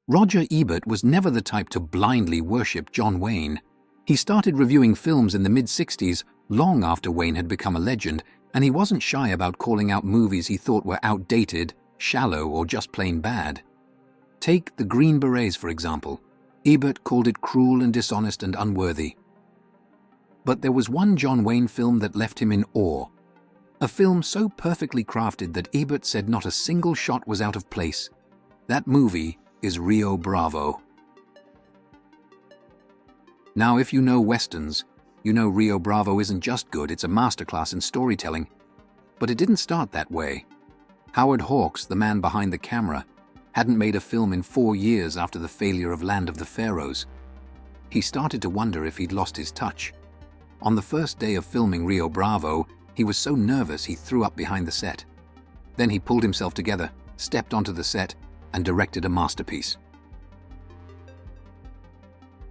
Roger Ebert was never the type to blindly worship John Wayne. He started reviewing films in the mid-60s, long after Wayne had become a legend, and he wasn't shy about calling out movies he thought were outdated, shallow, or just plain bad. Take The Green Berets, for example. Ebert called it cruel and dishonest and unworthy. But there was one John Wayne film that left him in awe. A film so perfectly crafted that Ebert said not a single shot was out of place. That movie is Rio Bravo. Now, if you know Westerns, you know Rio Bravo isn't just good, it's a masterclass in storytelling. But it didn't start that way. Howard Hawks, the man behind the camera, hadn't made a film in 4 years after the failure of Land of the Pharaohs. He started to wonder if he'd lost his touch. On the first day of filming Rio Bravo, he was so nervous he threw up behind the set. Then he pulled himself together, stepped onto the set, and directed a masterpiece.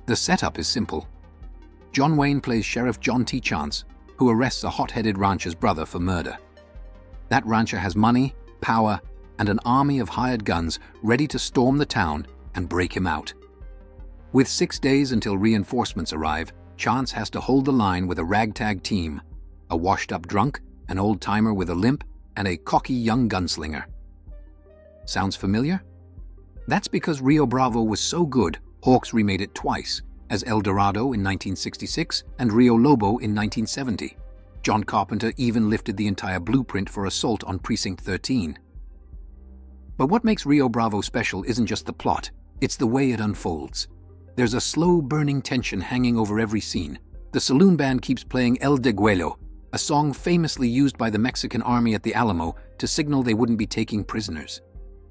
The setup is simple. John Wayne plays Sheriff John T. Chance, who arrests a hot-headed rancher's brother for murder. That rancher has money, power, and an army of hired guns ready to storm the town and break him out. With 6 days until reinforcements arrive, Chance has to hold the line with a ragtag team, a washed-up drunk, an old-timer with a limp, and a cocky young gunslinger. Sounds familiar? That's because Rio Bravo was so good, Hawks remade it twice, as El Dorado in 1966 and Rio Lobo in 1970. John Carpenter even lifted the entire blueprint for Assault on Precinct 13. But what makes Rio Bravo special isn't just the plot, it's the way it unfolds. There's a slow-burning tension hanging over every scene. The saloon band keeps playing El Degüello, a song famously used by the Mexican army at the Alamo to signal they wouldn't be taking prisoners.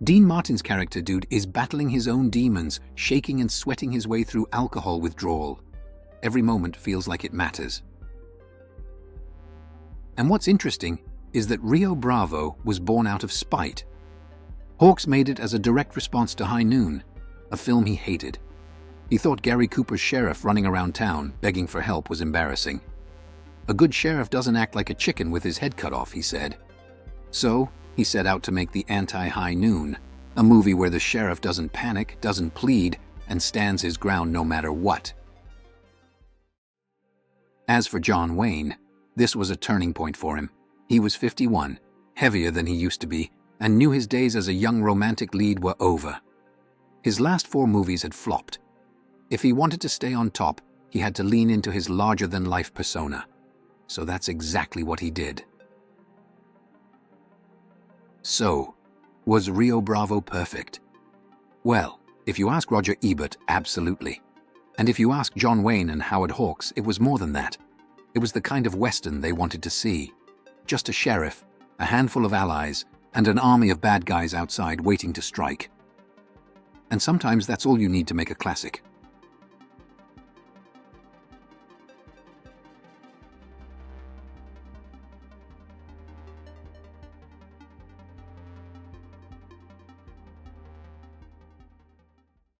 Dean Martin's character dude is battling his own demons, shaking and sweating his way through alcohol withdrawal. Every moment feels like it matters. And what's interesting is that Rio Bravo was born out of spite. Hawks made it as a direct response to High Noon, a film he hated. He thought Gary Cooper's sheriff running around town, begging for help, was embarrassing. A good sheriff doesn't act like a chicken with his head cut off, he said. So, he set out to make the anti-High Noon, a movie where the sheriff doesn't panic, doesn't plead, and stands his ground no matter what. As for John Wayne, this was a turning point for him. He was 51, heavier than he used to be, and knew his days as a young romantic lead were over. His last 4 movies had flopped. If he wanted to stay on top, he had to lean into his larger-than-life persona. So that's exactly what he did. So, was Rio Bravo perfect? Well, if you ask Roger Ebert, absolutely. And if you ask John Wayne and Howard Hawks, it was more than that. It was the kind of Western they wanted to see. Just a sheriff, a handful of allies, and an army of bad guys outside waiting to strike. And sometimes that's all you need to make a classic.